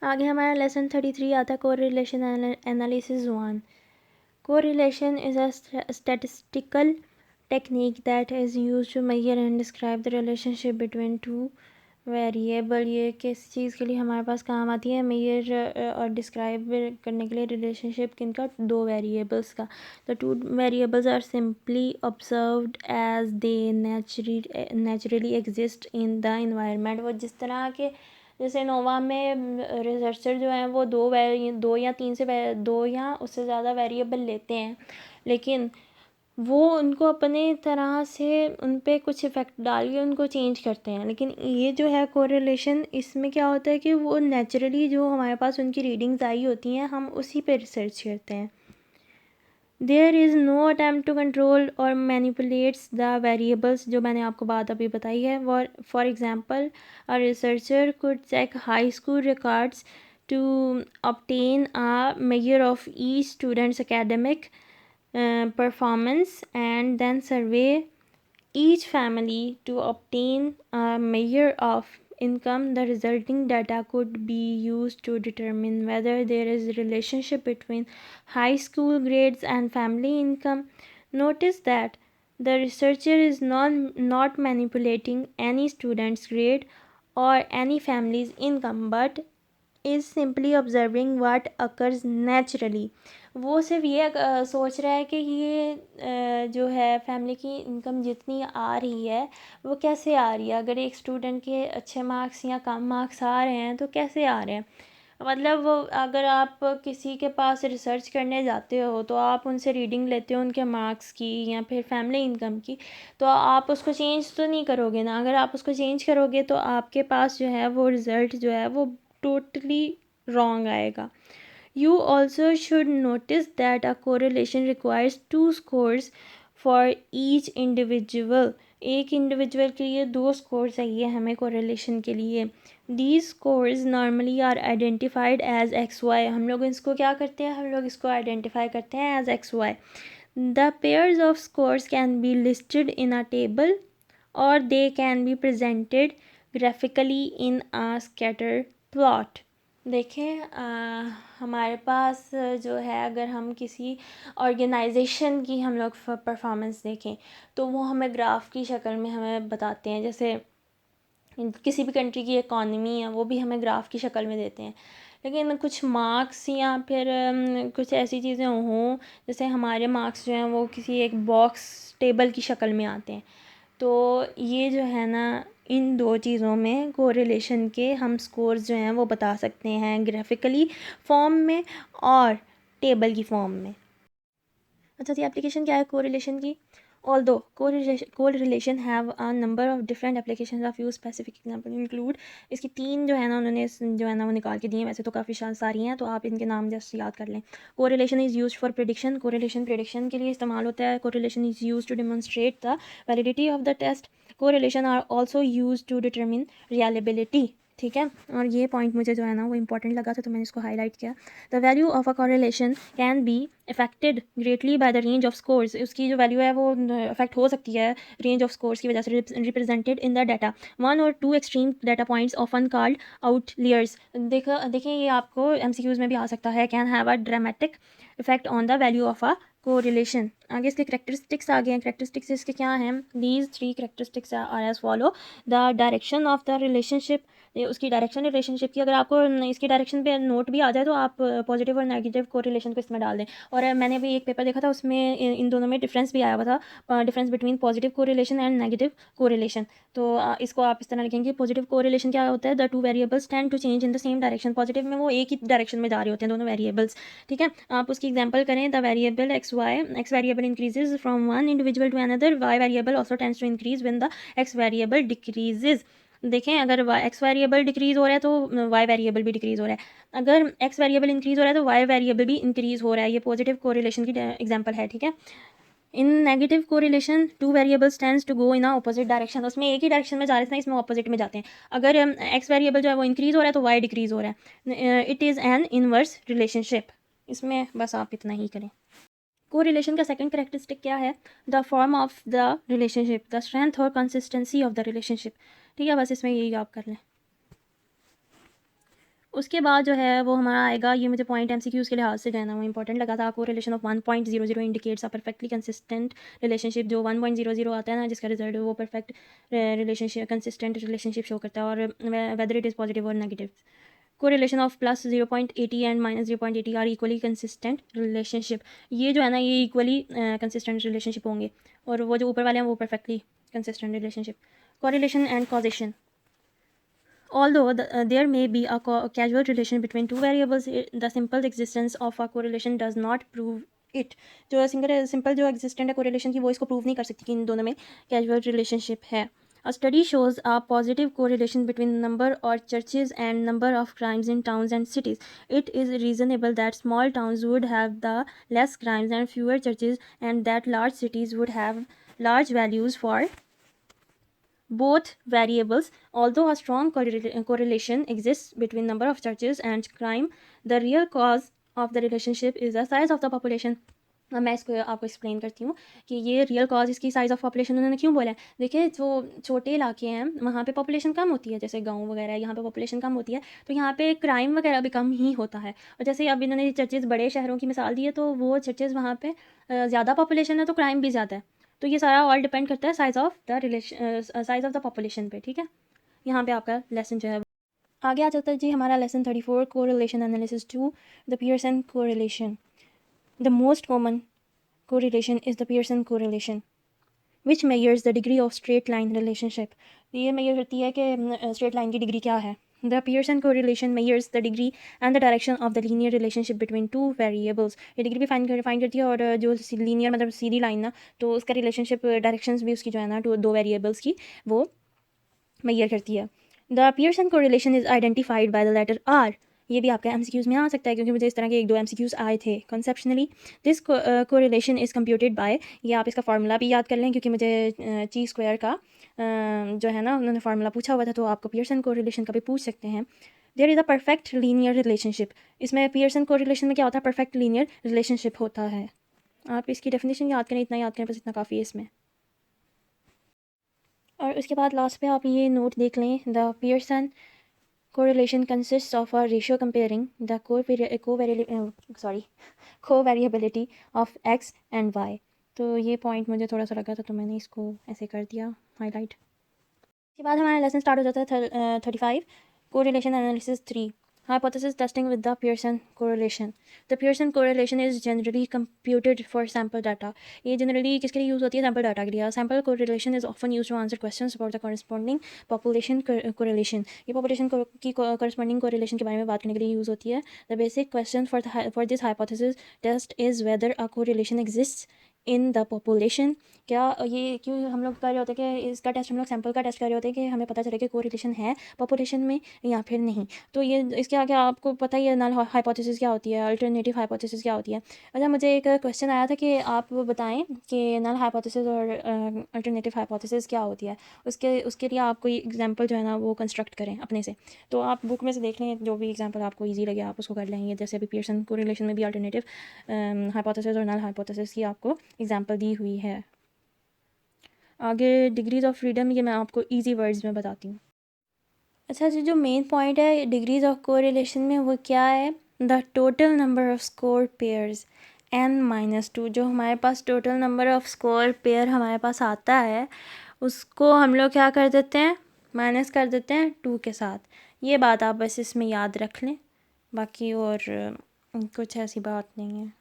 आगे हमारा लेसन 33 आता है correlation analysis 1। Correlation is a statistical technique that is used to measure and describe the relationship between two variable. ये किस चीज़ के लिए हमारे पास काम आती है? मेजर और डिस्क्राइब करने के लिए रिलेशनशिप किनका? दो वेरिएबल्स का। The two variables are simply observed as they naturally exist in the environment. वो जिस तरह के, जैसे नोवा में रिसर्चर जो हैं वो दो या उससे ज़्यादा वेरिएबल लेते हैं, लेकिन वो उनको अपने तरह से उन पे कुछ इफ़ेक्ट डाल के उनको चेंज करते हैं। लेकिन ये जो है कोरिलेशन, इसमें क्या होता है कि वो नेचुरली जो हमारे पास उनकी रीडिंग्स आई होती हैं, हम उसी पे रिसर्च करते हैं। There is no attempt to control और मैनिपुलेट्स द वेरिएबल्स, जो मैंने आपको बात अभी बताई है। For example, a researcher could check high school records to obtain a measure of each student's academic performance and then survey each family to obtain a measure of income. The resulting data could be used to determine whether there is a relationship between high school grades and family income. Notice that the researcher is not manipulating any student's grade or any family's income, but is simply observing what occurs naturally. वो सिर्फ ये सोच रहा है कि ये जो है फैमिली की इनकम जितनी आ रही है वो कैसे आ रही है। अगर एक स्टूडेंट के अच्छे मार्क्स या कम मार्क्स आ रहे हैं तो कैसे आ रहे हैं। मतलब वो, अगर आप किसी के पास रिसर्च करने जाते हो तो आप उनसे रीडिंग लेते हो उनके मार्क्स की या फिर फैमिली इनकम की, तो आप उसको चेंज तो नहीं करोगे ना। अगर आप उसको चेंज करोगे तो आपके पास जो है वो रिज़ल्ट जो है वो टोटली रॉन्ग आएगा। You also should notice that a correlation requires two scores for each individual. एक इंडिविजुअल के लिए दो स्कोर चाहिए हमें कोरिलेशन के लिए। These scores normally are identified as XY. हम लोग इसको क्या करते हैं? हम लोग इसको आइडेंटिफाई करते हैं as XY. The pairs of scores can be listed in a table or they can be presented graphically in a scatter plot. देखें, हमारे पास जो है, अगर हम किसी ऑर्गेनाइजेशन की हम लोग परफॉर्मेंस देखें तो वो हमें ग्राफ की शक्ल में हमें बताते हैं। जैसे किसी भी कंट्री की इकॉनमी है वो भी हमें ग्राफ की शक्ल में देते हैं। लेकिन कुछ मार्क्स या फिर कुछ ऐसी चीज़ें हों, जैसे हमारे मार्क्स जो हैं वो किसी एक बॉक्स टेबल की शक्ल में आते हैं। तो ये जो है ना, इन दो चीज़ों में कोरिलेशन के हम स्कोर्स जो हैं वो बता सकते हैं, ग्राफिकली फॉर्म में और टेबल की फॉर्म में। अच्छा जी, एप्लीकेशन क्या है कोरिलेशन की? Although correlation have a number of different applications of use, specific example include, इसकी तीन जो है ना उन्होंने जो है ना वो निकाल के दी हैं। वैसे तो काफ़ी सारी हैं, तो आप इनके नाम जस्ट याद कर लें। Correlation is use for prediction, correlation prediction के लिए इस्तेमाल होता है। Correlation is use to demonstrate the validity of the test. Correlation are also use to determine reliability. ठीक है, और ये पॉइंट मुझे जो है ना वो इंपॉर्टेंट लगा था तो मैंने इसको हाईलाइट किया। The value of a correlation can be affected greatly by the range of scores. उसकी जो वैल्यू है वो अफेक्ट हो सकती है रेंज ऑफ स्कोर्स की वजह से, represented in the data. One और two extreme data points often called outliers. देखें ये आपको MCQs में भी आ सकता है। Can have a dramatic effect on the value of a correlation. आगे इसके करेक्टरिस्टिक्स आ गए हैं। करेक्टरिस्टिक्स इसके क्या हैं? These three characteristics are as follow. The direction of the relationship, उसकी डायरेक्शन रिलेशनशिप की, अगर आपको इसकी डायरेक्शन पे नोट भी आ जाए तो आप पॉजिटिव और नेगेटिव कोरिलेशन को इसमें डाल दें। और मैंने अभी एक पेपर देखा था, उसमें इन दोनों में डिफरेंस भी आया हुआ था, difference between positive correlation and negative correlation. तो इसको आप इस तरह लिखेंगे, पॉजिटिव कोरिलेशन क्या होता है? The two variables tend to change in the same direction. Positive में वो एक ही डायरेक्शन में जा रहे होते हैं दोनों वेरिएबल्स। ठीक है, आप उसकी एग्जाम्पल करें। The variable X variable increases from one individual to another, Y variable also tends to increase when the X variable decreases. देखें, अगर एक्स वेरिएबल डिक्रीज़ हो रहा है तो वाई वेरिएबल भी डिक्रीज़ हो रहा है। अगर एक्स वेरिएबल इंक्रीज़ हो रहा है तो वाई वेरिएबल भी इंक्रीज़ हो रहा है। ये पॉजिटिव कोरिलेशन की एग्जांपल है। ठीक है, in negative correlation two variables tends to go in a opposite direction. उसमें एक ही डायरेक्शन में जा रहे थे, इसमें ऑपोजिट में जाते हैं। अगर एक्स वेरिएबल जो है वो इंक्रीज़ हो रहा है तो वाई डिक्रीज़ हो रहा है। It is an inverse relationship. इसमें बस आप इतना ही करें। कोरिलेशन का सेकंड करेक्टरिस्टिक क्या है? The form of the relationship, the strength और कंसिस्टेंसी ऑफ द रिलेशनशिप। ठीक है, बस इसमें यही आप कर लें। उसके बाद जो है वो हमारा आएगा, ये मुझे पॉइंट एमसीक्यूज़ के लिहाज से जो है ना वो इंपॉर्टेंट लगा था। Correlation of 1.00 indicates a perfectly consistent relationship. जो 1.00 आता है ना जिसका रिजल्ट वो perfect relationship consistent relationship show करता है, और वेदर इट इज़ पॉजिटिव और negative. Correlation of plus 0.80 and minus 0.80 are equally consistent relationship. ये जो है ना ये इक्वली कंसिस्टेंट रिलेशनशिप होंगे, और वो जो ऊपर वाले हैं वो perfectly consistent relationship. Correlation and causation. Although there may be a causal relation between two variables, the simple existence of a correlation does not prove it. जो सिंपल जो एग्जिस्टेंट है कोरिलेशन की वो इसको प्रूव नहीं कर सकती कि इन दोनों में कैजुअल रिलेशनशिप है. A study shows a positive correlation between number of churches and number of crimes in towns and cities. It is reasonable that small towns would have the less crimes and fewer churches, and that large cities would have large values for both variables. Although a strong correlation exists between number of churches and crime, the real cause of the relationship is the size of the population. अब मैं इसको आपको explain करती हूँ कि ये real cause इसकी size of population उन्होंने क्यों बोला है. देखिए जो छोटे इलाके हैं वहाँ पे पॉपुलेशन कम होती है, जैसे गांव वगैरह यहाँ पे पॉपुलेशन कम होती है, तो यहाँ पे क्राइम वगैरह भी कम ही होता है. और जैसे अब इन्होंने चर्चेज़ बड़े शहरों की मिसाल दी है, तो वो चर्चेज़ वहाँ पे ज़्यादा पॉपुलेशन है तो क्राइम भी ज़्यादा है. तो ये सारा ऑल डिपेंड करता है साइज़ ऑफ द पॉपुलेशन पे. ठीक है, यहाँ पे आपका लेसन जो है आगे आ जाता है जी. हमारा lesson 34 correlation analysis 2 the Pearson correlation. The most common correlation is the Pearson correlation, which measures the degree of straight line relationship. ये measure करती है कि straight line की degree क्या है. The Pearson correlation measures the degree and the direction of the linear relationship between two variables. ये degree भी find करती है, और जो linear मतलब सीधी line ना, तो उसका relationship directions भी उसकी जो है ना दो variables की वो measure करती है. The Pearson correlation is identified by the letter R. ये भी आपका एमसीक्यूज़ में आ सकता है, क्योंकि मुझे इस तरह के 1-2 एमसीक्यूज़ आए थे conceptually. This correlation is computed by, ये आप इसका फार्मूला भी याद कर लें, क्योंकि मुझे ची स्क्वायर का जो है ना उन्होंने फार्मूला पूछा हुआ था, तो आपको पियर्सन कोरिलेशन का भी पूछ सकते हैं. There is a perfect linear relationship. इसमें पियर्सन कोरिलेशन में क्या होता है, परफेक्ट लीनियर रिलेशनशिप होता है. आप इसकी डेफिनेशन याद करें, इतना याद करें बस, इतना काफ़ी है इसमें. और उसके बाद लास्ट पे आप ये नोट देख लें. The Pearson correlation consists of a ratio comparing the covariability of x and y. तो ये पॉइंट मुझे थोड़ा सा लगा था, तो मैंने इसको ऐसे कर दिया हाईलाइट. इसके बाद हमारा लेसन स्टार्ट हो जाता है 35 correlation analysis 3 hypothesis testing with the Pearson correlation. The Pearson correlation is generally computed for sample data. ये generally किसके लिए यूज़ होती है, sample data के लिए. Sample correlation is often used to answer questions about the corresponding population correlation. ये population की corresponding correlation के बारे में बात करने के लिए यूज़ होती है. The basic question for this hypothesis test is whether a correlation exists in the population. क्या ये क्यों हम लोग कर रहे होते हैं कि इसका टेस्ट हम लोग सैम्पल का टेस्ट कर रहे होते हैं कि हमें पता चले कि कोरिलेशन है पॉपुलेशन में या फिर नहीं. तो ये इसके आगे आपको पता ही है नल हाइपोथेसिस क्या होती है, अल्टरनेटिव हाइपोथेसिस क्या होती है. अच्छा, मुझे एक क्वेश्चन आया था कि आप बताएं कि नल हाइपोथेसिस और अल्टरनेटिव हाइपोथेसिस क्या होती है. उसके लिए आप कोई एग्जांपल जो है ना वो कंस्ट्रक्ट करें अपने से. तो आप बुक में से देख लें, जो भी एग्जांपल आपको ईजी लगे आप उसको कर लेंगे. जैसे अभी पियर्सन कोरिलेशन में भी अल्टरनेटिव हाइपोथेसिस और नल हाइपोथेसिस की आपको एग्जांपल दी हुई है. आगे डिग्रीज ऑफ फ्रीडम, ये मैं आपको इजी वर्ड्स में बताती हूँ. अच्छा जी, जो मेन पॉइंट है डिग्रीज ऑफ कोरिलेशन में वो क्या है, the total number of score pairs n-2. जो हमारे पास total number of score pair हमारे पास आता है उसको हम लोग क्या कर देते हैं, माइनस कर देते हैं 2 के साथ. ये बात आप बस इसमें याद रख लें, बाकी और कुछ ऐसी बात नहीं है.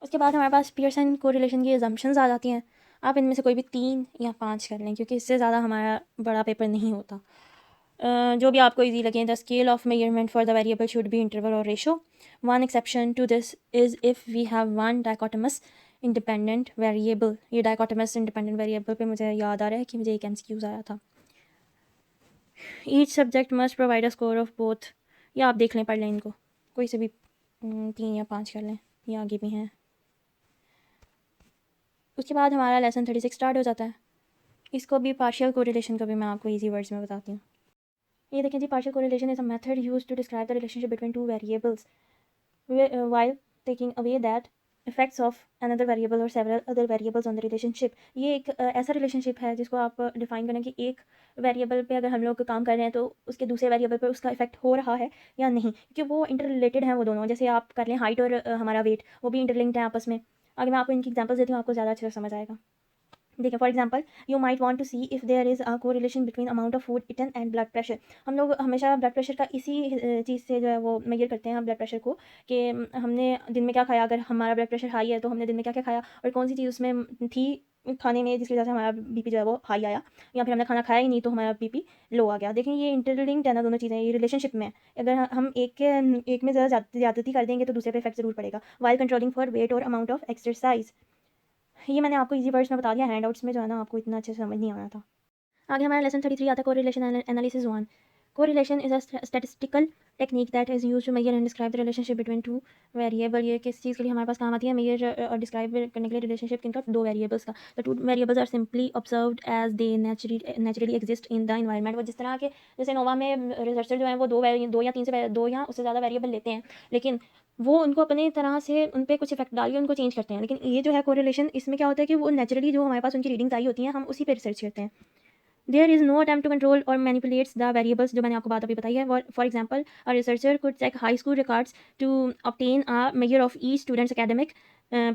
उसके बाद हमारे पास पियर्सन कोरिलेशन की अजम्पशंस आ जाती हैं. आप इनमें से कोई भी 3 या 5 कर लें, क्योंकि इससे ज़्यादा हमारा बड़ा पेपर नहीं होता. जो भी आपको इजी लगे. The scale of measurement for the variable should be interval और ratio. One exception to this is if we have one dichotomous independent variable. ये डाइकोटमस इंडिपेंडेंट वेरिएबल पे मुझे याद आ रहा है कि मुझे एक MCQ आया था. Each subject must provide a score of both. या आप देख लें, पढ़ लें इनको, कोई से भी 3 या 5 कर लें, ये आगे भी हैं. उसके बाद हमारा लेसन 36 स्टार्ट हो जाता है. इसको भी पार्शियल कोरिलेशन को भी मैं आपको इजी वर्ड्स में बताती हूँ. ये देखें जी, partial correlation is a method used to describe the relationship between two variables while taking away that effects of another variable और several other variables on the relationship. ये एक ऐसा रिलेशनशिप है जिसको आप डिफाइन करें कि एक वेरिएबल पे अगर हम लोग काम कर रहे हैं तो उसके दूसरे वेरिएबल पर उसका इफेक्ट हो रहा है या नहीं, क्योंकि वो इंटर रिलेटेड हैं वो दोनों। जैसे आप कर लें हाइट और हमारा वेट, वो भी इंटरलिंक्ड है आपस में। आगे मैं आपको इनकी एग्जांपल्स देती हूँ, आपको ज़्यादा अच्छे से समझ आएगा। देखिए for example, you might want to see if there is a correlation between amount of food eaten and blood pressure. हम लोग हमेशा ब्लड प्रेशर का इसी चीज़ से जो है वो मेजर करते हैं हम ब्लड प्रेशर को, कि हमने दिन में क्या खाया। अगर हमारा ब्लड प्रेशर हाई है तो हमने दिन में क्या क्या खाया और कौन सी चीज़ उसमें थी खाने में जिसकी वजह से हमारा बीपी जो है वो हाई आया, या फिर हमने खाना खाया ही नहीं तो हमारा बीपी लो आ गया। देखिए ये इंटरलिंक्ड है ना दोनों चीज़ें, ये रिलेशनशिप में है। अगर हम एक में ज़्यादा ज़्यादती कर देंगे तो दूसरे पे इफेक्ट ज़रूर पड़ेगा। वाइल कंट्रोलिंग फॉर वेट और अमाउंट ऑफ एक्सरसाइज। ये मैंने आपको इजी वर्ड्स में बता दिया, हैंडआउट्स में जो है ना आपको इतना अच्छे से समझ नहीं आना था। आगे हमारा लेसन 33 आता है correlation analysis 1। Correlation is a statistical technique that is used to measure and describe the relationship between two variable. ये किस चीज़ के लिए हमारे पास काम आती है, मेजर और डिस्क्राइब करने के लिए रिलेशनशिप किनका, दो वेरिएबल्स का। The two variables are simply observed as they naturally exist in the environment. वो जिस तरह के, जैसे नोवा में रिसर्चर जो है वो दो या उससे ज़्यादा वेरिएबल लेते हैं, लेकिन वो उनको अपनी तरह से उन पे कुछ इफेक्ट डाल के उनको चेंज करते हैं। लेकिन ये जो है कोरिलेशन, इसमें क्या होता है कि वो नेचुरली जो हमारे पास उनकी रीडिंग्स आई होती हैं हम उसी पे रिसर्च करते हैं। There is no attempt to control और मैनिपुलेट्स द वेरिएबल्स, जो मैंने आपको बात अभी बताई है। For example, a researcher could check high school records to obtain a measure of each student's academic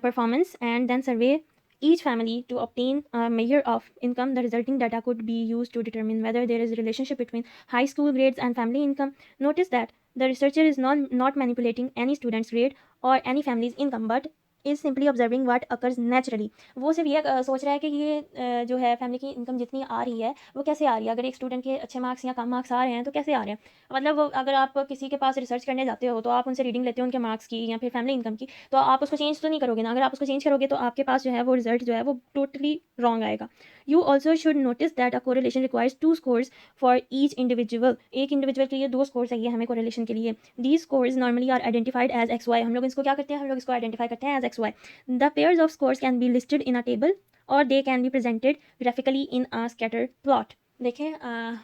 performance and then survey each family to obtain a measure of income. The resulting data could be used to determine whether there is a relationship between high school grades and family income. Notice that the researcher is not manipulating any student's grade or any family's income, but is simply observing what occurs naturally. वो सिर्फ ये सोच रहा है कि ये जो है फैमिली की इनकम जितनी आ रही है वो कैसे आ रही है, अगर एक स्टूडेंट के अच्छे मार्क्स या कम मार्क्स आ रहे हैं तो कैसे आ रहे हैं। मतलब अगर आप किसी के पास रिसर्च करने जाते हो तो आप उनसे रीडिंग लेते हो उनके मार्क्स की या फिर फैमिली इनकम की, तो आप उसको चेंज तो नहीं करोगे ना। अगर आप उसको चेंज करोगे तो आपके पास जो है वो रिजल्ट जो है वो टोटली रॉन्ग आएगा। You also should notice that a correlation requires 2 scores for each individual. एक इंडिविजुअल के लिए 2 scores चाहिए हमें कोरिलेशन के लिए। These scores normally are identified as X Y. हम लोग इसको क्या करते हैं, हम लोग इसको आइडेंटिफाई करते हैं as X Y. The pairs of scores can be listed in a table or they can be presented graphically in a scatter plot. देखें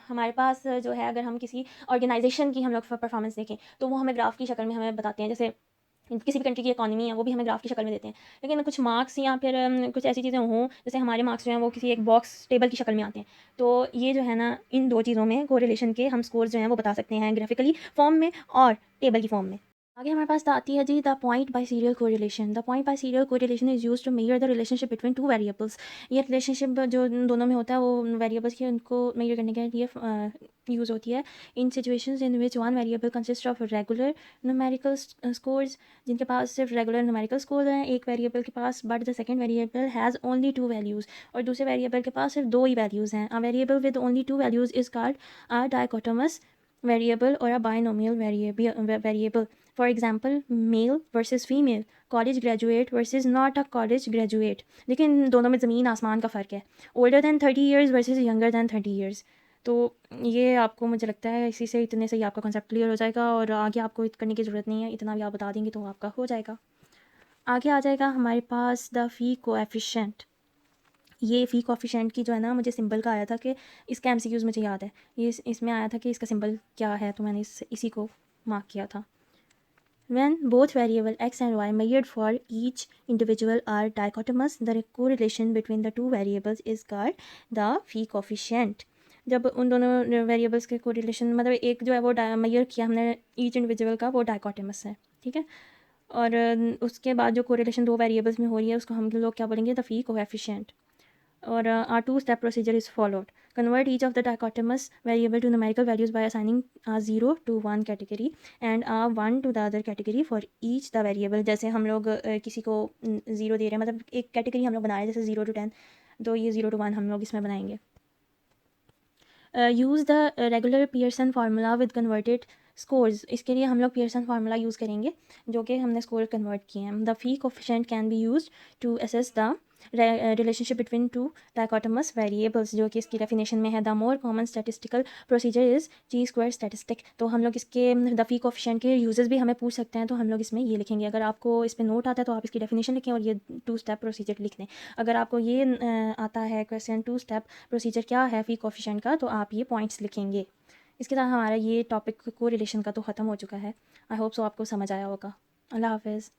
हमारे पास जो है अगर हम किसी ऑर्गेनाइजेशन की हम लोग परफॉर्मेंस देखें तो वो हमें ग्राफ की शक्ल में हमें बताते हैं। जैसे किसी भी कंट्री की इकॉनमी है वो भी हमें ग्राफ की शक्ल में देते हैं। लेकिन कुछ मार्क्स या फिर कुछ ऐसी चीज़ें हों, जैसे हमारे मार्क्स जो हैं वो किसी एक बॉक्स टेबल की शक्ल में आते हैं। तो ये जो है ना इन दो चीज़ों में कोरिलेशन के हम स्कोर्स जो हैं वो बता सकते हैं, ग्राफिकली फॉर्म में और टेबल की फॉर्म में। आगे हमारे पास आती है जी the point biserial correlation. The point biserial correlation is used to measure the relationship between two variables. ये रिलेशनशिप जो इन दोनों में होता है वो वेरिएबल्स की उनको मेजर करने के लिए यूज़ होती है in situations in which one variable consist of regular numerical scores, जिनके पास सिर्फ रेगुलर न्यूमेरिकल स्कोर हैं एक वेरिएबल के पास, but the second variable has only 2 values, और दूसरे वेरिएबल के पास सिर्फ 2 ही वैल्यूज़ हैं। A variable with only 2 values is called a dichotomous variable or a binomial variable. For example, male versus female, college graduate versus not a college graduate. लेकिन दोनों में ज़मीन आसमान का फ़र्क है। older than 30 years versus younger than 30 years. तो ये आपको मुझे लगता है इसी से इतने से ही आपका कॉन्सेप्ट क्लियर हो जाएगा और आगे आपको करने की ज़रूरत नहीं है, इतना भी आप बता देंगे तो आपका हो जाएगा। आगे आ जाएगा हमारे पास द फी कोएफिशिएंट। ये फ़ी कोएफिशिएंट की जो है ना मुझे सिंबल का आया था कि इसका एमसीक्यूज़ मुझे याद है, ये इसमें आया था कि इसका सिंबल क्या है, तो मैंने इसी को मार्क किया था। When both variable x and y measured for each individual are dichotomous, the correlation between the two variables is called the phi coefficient. जब उन दोनों वेरिएबल्स के कोरिलेशन मतलब एक जो है वो मेजर किया हमने ईच इंडिविजुअल का, वो डाइकोटमस है, ठीक है। और उसके बाद जो कोरिलेशन दो वेरिएबल्स में हो रही है उसको हम लोग क्या बोलेंगे, the fee coefficient. or our two-step procedure is followed. Convert each of the dichotomous variable to numerical values by assigning a 0 to one category and a 1 to the other category for each the variable. जैसे हम लोग किसी को 0 दे रहे हैं, मतलब एक category हम लोग बना रहे हैं जैसे 0 to 10, तो ये 0 to 1 हम लोग इसमें बनाएंगे। Use the regular Pearson formula with converted scores. इसके लिए हम लोग पियर्सन फार्मूला यूज़ करेंगे जो कि हमने स्कोर कन्वर्ट किए हैं। The phi coefficient can be use to assess the relationship between two dichotomous variables, जो कि इसकी डेफिनेशन में है। The more common statistical procedure is chi square statistic. तो हम लोग इसके द फी कोफिशेंट के यूजेस भी हमें पूछ सकते हैं, तो हम लोग इसमें ये लिखेंगे। अगर आपको इस पर नोट आता है तो आप इसकी डेफिनेशन लिखें और ये 2 स्टेप प्रोसीजर लिख दें। अगर आपको ये आता है क्वेश्चन 2 स्टेप प्रोसीजर क्या है फी कोफिशेंट का, तो आप ये पॉइंट्स लिखेंगे। इसके साथ हमारा ये टॉपिक को रिलेशन का तो ख़त्म हो चुका है। आई होप सो आपको समझ आया होगा। अल्लाह हाफ़िज़।